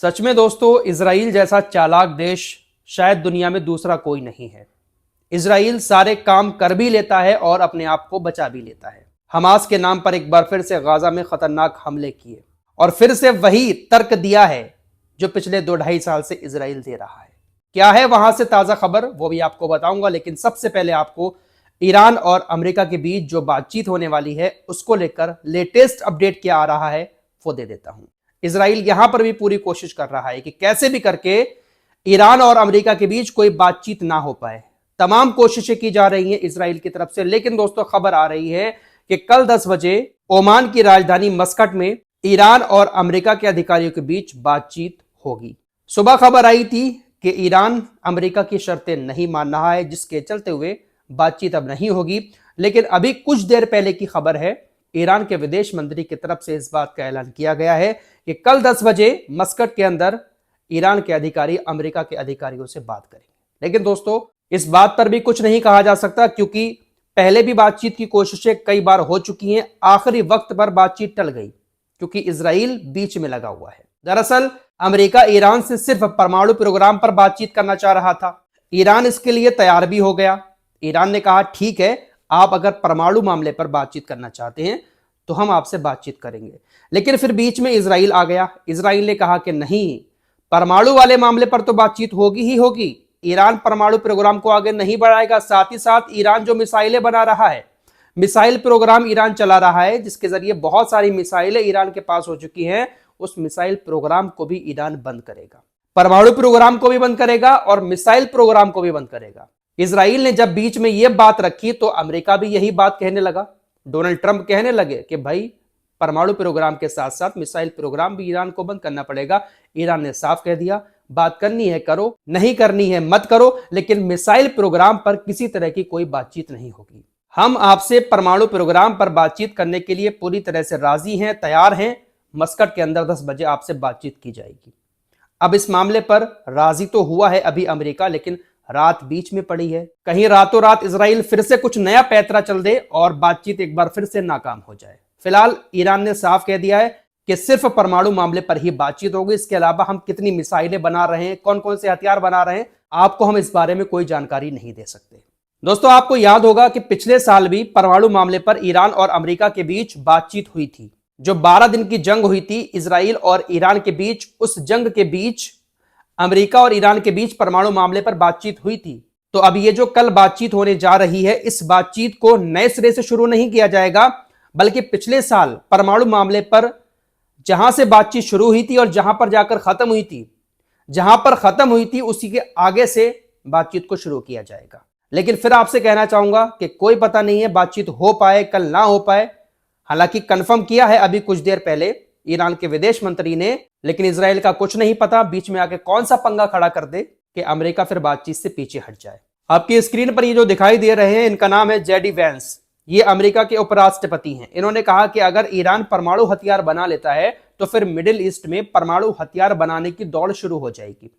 सच में दोस्तों, इजराइल जैसा चालाक देश शायद दुनिया में दूसरा कोई नहीं है। इजराइल सारे काम कर भी लेता है और अपने आप को बचा भी लेता है। हमास के नाम पर एक बार फिर से गाजा में खतरनाक हमले किए और फिर से वही तर्क दिया है जो पिछले 2-2.5 साल से इजराइल दे रहा है। क्या है वहां से ताजा खबर, वो भी आपको बताऊंगा, लेकिन सबसे पहले आपको ईरान और अमेरिका के बीच जो बातचीत होने वाली है उसको लेकर लेटेस्ट अपडेट क्या आ रहा है वो दे देता हूं। इजराइल यहां पर भी पूरी कोशिश कर रहा है कि कैसे भी करके ईरान और अमेरिका के बीच कोई बातचीत ना हो पाए। तमाम कोशिशें की जा रही हैं इजराइल की तरफ से, लेकिन दोस्तों खबर आ रही है कि कल 10 बजे ओमान की राजधानी मस्कट में ईरान और अमेरिका के अधिकारियों के बीच बातचीत होगी। सुबह खबर आई थी कि ईरान अमेरिका की शर्तें नहीं मान रहा है, जिसके चलते हुए बातचीत अब नहीं होगी। लेकिन अभी कुछ देर पहले की खबर है, ईरान के विदेश मंत्री की तरफ से इस बात का ऐलान किया गया है कि कल 10 बजे मस्कट के अंदर ईरान के अधिकारी अमेरिका के अधिकारियों से बात करेंगे। लेकिन दोस्तों इस बात पर भी कुछ नहीं कहा जा सकता, क्योंकि पहले भी बातचीत की कोशिशें कई बार हो चुकी हैं। आखिरी वक्त पर बातचीत टल गई क्योंकि इजराइल बीच में लगा हुआ है। दरअसल अमेरिका ईरान से सिर्फ परमाणु प्रोग्राम पर बातचीत करना चाह रहा था। ईरान इसके लिए तैयार भी हो गया। ईरान ने कहा ठीक है, आप अगर परमाणु मामले पर बातचीत करना चाहते हैं तो हम आपसे बातचीत करेंगे। लेकिन फिर बीच में इजराइल आ गया। इजराइल ने कहा कि नहीं, परमाणु वाले मामले पर तो बातचीत होगी ही होगी। ईरान परमाणु प्रोग्राम को आगे नहीं बढ़ाएगा। साथ ही साथ ईरान जो मिसाइलें बना रहा है, मिसाइल प्रोग्राम ईरान चला रहा है, जिसके जरिए बहुत सारी मिसाइलें ईरान के पास हो चुकी हैं, उस मिसाइल प्रोग्राम को भी ईरान बंद करेगा। परमाणु प्रोग्राम को भी बंद करेगा और मिसाइल प्रोग्राम को भी बंद करेगा। इजराइल ने जब बीच में यह बात रखी तो अमेरिका भी यही बात कहने लगा। डोनाल्ड ट्रंप कहने लगे कि भाई परमाणु प्रोग्राम के साथ साथ मिसाइल प्रोग्राम भी ईरान को बंद करना पड़ेगा। ईरान ने साफ कह दिया, बात करनी है करो, नहीं करनी है मत करो, लेकिन मिसाइल प्रोग्राम पर किसी तरह की कोई बातचीत नहीं होगी। हम आपसे परमाणु प्रोग्राम पर बातचीत करने के लिए पूरी तरह से राजी हैं, तैयार हैं। मस्कट के अंदर 10 बजे आपसे बातचीत की जाएगी। अब इस मामले पर राजी तो हुआ है अभी अमेरिका, लेकिन रात बीच में पड़ी है। कहीं रातों रात इजराइल फिर से कुछ नया पैंतरा चल दे और बातचीत एक बार फिर से नाकाम हो जाए। फिलहाल ईरान ने साफ कह दिया है कि सिर्फ परमाणु मामले पर ही बातचीत होगी। इसके अलावा हम कितनी मिसाइलें बना रहे हैं, कौन कौन से हथियार बना रहे हैं, आपको हम इस बारे में कोई जानकारी नहीं दे सकते। दोस्तों आपको याद होगा कि पिछले साल भी परमाणु मामले पर ईरान और अमेरिका के बीच बातचीत हुई थी। जो 12 दिन की जंग हुई थी इजराइल और ईरान के बीच, उस जंग के बीच अमेरिका और ईरान के बीच परमाणु मामले पर बातचीत हुई थी। तो अब ये जो कल बातचीत होने जा रही है, इस बातचीत को नए सिरे से शुरू नहीं किया जाएगा, बल्कि पिछले साल परमाणु मामले पर जहां से बातचीत शुरू हुई थी और जहां पर जाकर खत्म हुई थी, जहां पर खत्म हुई थी उसी के आगे से बातचीत को शुरू किया जाएगा। लेकिन फिर आपसे कहना चाहूंगा कि कोई पता नहीं है बातचीत हो पाए कल ना हो पाए। हालांकि कंफर्म किया है अभी कुछ देर पहले ईरान के विदेश मंत्री ने, लेकिन इजराइल का कुछ नहीं पता बीच में आके कौन सा पंगा खड़ा कर दे कि अमेरिका फिर बातचीत से पीछे हट जाए। आपकी स्क्रीन पर ये जो दिखाई दे रहे हैं, इनका नाम है जेडी वैंस। ये अमेरिका के उपराष्ट्रपति हैं। इन्होंने कहा कि अगर ईरान परमाणु हथियार बना लेता है तो फिर मिडिल ईस्ट में परमाणु हथियार बनाने की दौड़ शुरू हो जाएगी।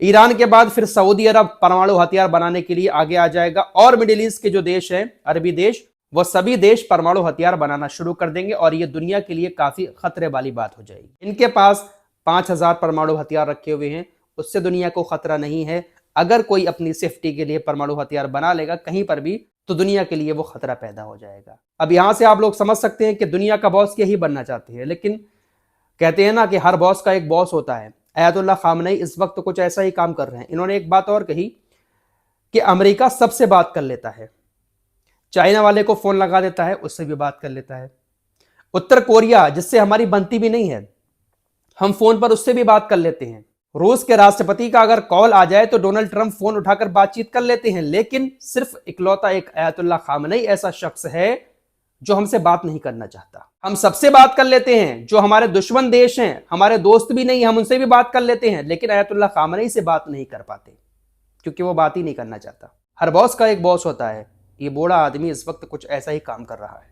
ईरान के बाद फिर सऊदी अरब परमाणु हथियार बनाने के लिए आगे आ जाएगा और मिडिल ईस्ट के जो देश हैं, अरबी देश, वो सभी देश परमाणु हथियार बनाना शुरू कर देंगे और ये दुनिया के लिए काफी खतरे वाली बात हो जाएगी। इनके पास 5000 परमाणु हथियार रखे हुए हैं, उससे दुनिया को खतरा नहीं है। अगर कोई अपनी सेफ्टी के लिए परमाणु हथियार बना लेगा कहीं पर भी, तो दुनिया के लिए वो खतरा पैदा हो जाएगा। अब यहां से आप लोग समझ सकते हैं कि दुनिया का बॉस यही बनना चाहते हैं, लेकिन कहते हैं ना कि हर बॉस का एक बॉस होता है। अयातुल्लाह खामनेई इस वक्त कुछ ऐसा ही काम कर रहे हैं। इन्होंने एक बात और कही कि अमेरिका सबसे बात कर लेता है, चाइना वाले को फोन लगा देता है, उससे भी बात कर लेता है। उत्तर कोरिया, जिससे हमारी बनती भी नहीं है, हम फोन पर उससे भी बात कर लेते हैं। रूस के राष्ट्रपति का अगर कॉल आ जाए तो डोनाल्ड ट्रंप फोन उठाकर बातचीत कर लेते हैं। लेकिन सिर्फ इकलौता एक अयातुल्लाह खामनेई ऐसा शख्स है जो हमसे बात नहीं करना चाहता। हम सबसे बात कर लेते हैं, जो हमारे दुश्मन देश हैं, हमारे दोस्त भी नहीं, हम उनसे भी बात कर लेते हैं, लेकिन अयातुल्लाह खामनेई से बात नहीं कर पाते क्योंकि वो बात ही नहीं करना चाहता। हर बॉस का एक बॉस होता है। ये बूढ़ा आदमी इस वक्त कुछ ऐसा ही काम कर रहा है।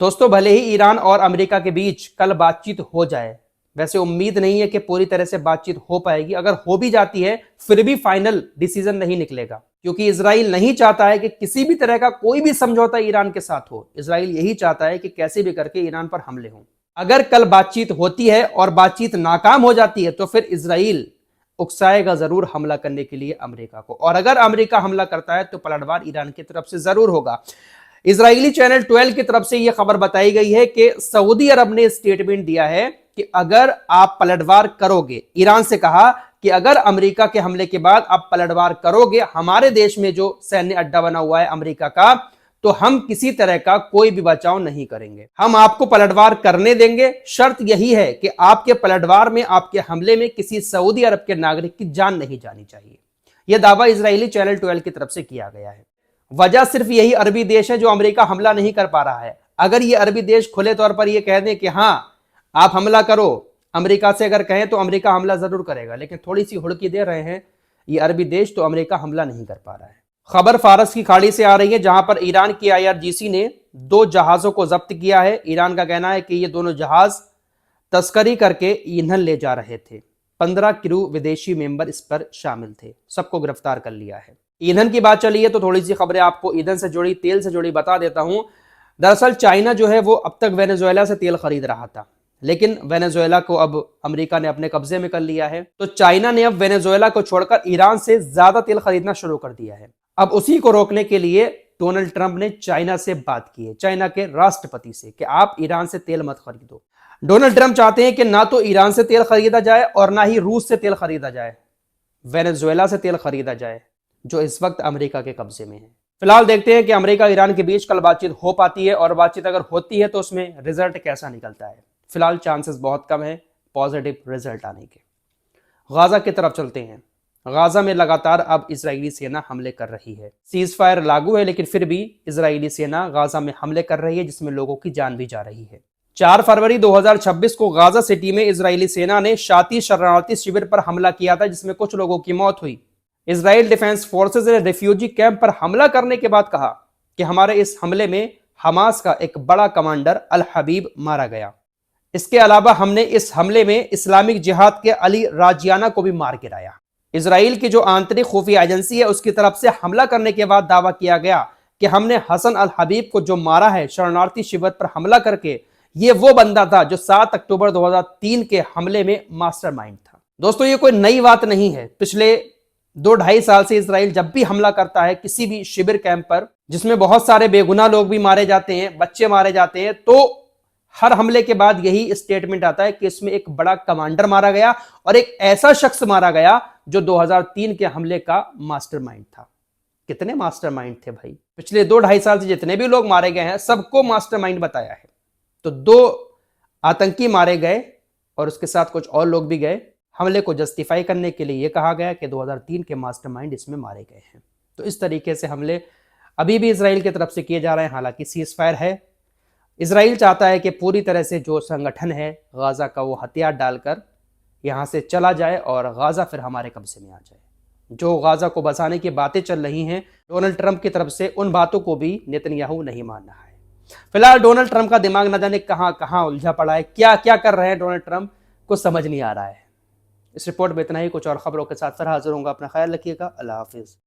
दोस्तों भले ही ईरान और अमेरिका के बीच कल बातचीत हो जाए, वैसे उम्मीद नहीं है कि पूरी तरह से बातचीत हो पाएगी। अगर हो भी जाती है फिर भी फाइनल डिसीजन नहीं निकलेगा, क्योंकि इजराइल नहीं चाहता है कि किसी भी तरह का कोई भी समझौता ईरान के साथ हो। इजराइल यही चाहता है कि कैसे भी करके ईरान पर हमले हों। अगर कल बातचीत होती है और बातचीत नाकाम हो जाती है तो फिर इजराइल उकसाएगा जरूर हमला करने के लिए अमेरिका को, और अगर अमेरिका हमला करता है तो पलटवार ईरान की तरफ से जरूर होगा। इजरायली चैनल 12 की तरफ से यह खबर बताई गई है कि सऊदी अरब ने स्टेटमेंट दिया है कि अगर आप पलटवार करोगे, ईरान से कहा कि अगर अमेरिका के हमले के बाद आप पलटवार करोगे हमारे देश में जो सैन्य अड्डा बना हुआ है अमेरिका का, तो हम किसी तरह का कोई भी बचाव नहीं करेंगे, हम आपको पलटवार करने देंगे। शर्त यही है कि आपके पलटवार में, आपके हमले में किसी सऊदी अरब के नागरिक की जान नहीं जानी चाहिए। यह दावा इजरायली चैनल 12 की तरफ से किया गया है। वजह सिर्फ यही अरबी देश है जो अमेरिका हमला नहीं कर पा रहा है। अगर ये अरबी देश खुले तौर पर यह कह दें कि हां आप हमला करो, अमेरिका से अगर कहें तो अमेरिका हमला जरूर करेगा, लेकिन थोड़ी सी हुड़की दे रहे हैं ये अरबी देश, तो अमेरिका हमला नहीं कर पा रहा है। खबर फारस की खाड़ी से आ रही है जहां पर ईरान की IRGC ने 2 जहाजों को जब्त किया है। ईरान का कहना है कि ये दोनों जहाज तस्करी करके ईंधन ले जा रहे थे। 15 क्रू विदेशी मेंबर इस पर शामिल थे, सबको गिरफ्तार कर लिया है। ईंधन की बात चली है तो थोड़ी सी खबरें आपको ईंधन से जुड़ी, तेल से जुड़ी बता देता हूं। दरअसल चाइना जो है वो अब तक वेनेजुएला से तेल खरीद रहा था, लेकिन वेनेजुएला को अब अमेरिका ने अपने कब्जे में कर लिया है, तो चाइना ने अब वेनेजुएला को छोड़कर ईरान से ज्यादा तेल खरीदना शुरू कर दिया है। अब उसी को रोकने के लिए डोनाल्ड ट्रंप ने चाइना से बात की है, चाइना के राष्ट्रपति से, कि आप ईरान से तेल मत खरीदो। डोनाल्ड ट्रंप चाहते हैं कि ना तो ईरान से तेल खरीदा जाए और ना ही रूस से तेल खरीदा जाए, वेनेजुएला से तेल खरीदा जाए जो इस वक्त अमेरिका के कब्जे में है। फिलहाल देखते हैं कि अमेरिका ईरान के बीच कल बातचीत हो पाती है, और बातचीत अगर होती है तो उसमें रिजल्ट कैसा निकलता है। फिलहाल चांसेस बहुत कम है पॉजिटिव रिजल्ट आने के। गाजा की तरफ चलते हैं। गाजा में लगातार अब इजरायली सेना हमले कर रही है। सीज फायर लागू है, लेकिन फिर भी इजरायली सेना गाजा में हमले कर रही है, जिसमें लोगों की जान भी जा रही है। 4 फरवरी 2026 को गाजा सिटी में इजरायली सेना ने शाती शरणार्थी शिविर पर हमला किया था, जिसमें कुछ लोगों की मौत हुई। इजराइल डिफेंस फोर्सेज ने रेफ्यूजी कैंप पर हमला करने के बाद कहा कि हमारे इस हमले में हमास का एक बड़ा कमांडर अल हबीब मारा गया। इसके अलावा हमने इस हमले में इस्लामिक जिहाद के अली राजियाना को भी मार गिराया। इजराइल की जो आंतरिक खुफिया एजेंसी है उसकी तरफ से हमला करने के बाद दावा किया गया कि हमने हसन अल हबीब को जो मारा है शरणार्थी शिविर पर हमला करके, ये वो बंदा था जो 7 अक्टूबर 2003 के हमले में मास्टरमाइंड था। दोस्तों ये कोई नई बात नहीं है। पिछले 2-2.5 साल से इजराइल जब भी हमला करता है किसी भी शिविर कैंप पर, जिसमें बहुत सारे बेगुनाह लोग भी मारे जाते हैं, बच्चे मारे जाते हैं, तो हर हमले के बाद यही स्टेटमेंट आता है कि इसमें एक बड़ा कमांडर मारा गया और एक ऐसा शख्स मारा गया जो 2003 के हमले का मास्टरमाइंड था। कितने मास्टरमाइंड थे भाई? पिछले 2-2.5 साल से जितने भी लोग मारे गए हैं सबको मास्टरमाइंड बताया है। तो 2 आतंकी मारे गए और उसके साथ कुछ और लोग भी गए। हमले को जस्टिफाई करने के लिए यह कहा गया कि 2003 के मास्टरमाइंड इसमें मारे गए हैं। तो इस तरीके से हमले अभी भी इजराइल की तरफ से किए जा रहे हैं। हालांकि सीज फायर है, इजराइल चाहता है कि पूरी तरह से जो संगठन है गाजा का वो हथियार डालकर यहाँ से चला जाए और गाजा फिर हमारे कब्जे में आ जाए। जो गाजा को बचाने की बातें चल रही हैं डोनाल्ड ट्रंप की तरफ से, उन बातों को भी नेतन्याहू नहीं मान रहा है। फिलहाल डोनाल्ड ट्रंप का दिमाग न जाने कहां कहां उलझा पड़ा है, क्या क्या कर रहे हैं डोनाल्ड ट्रंप, कुछ समझ नहीं आ रहा है। इस रिपोर्ट में इतना ही। कुछ और खबरों के साथ फिर हाजिर होऊंगा। अपना ख्याल रखिएगा। अल्लाह हाफिज।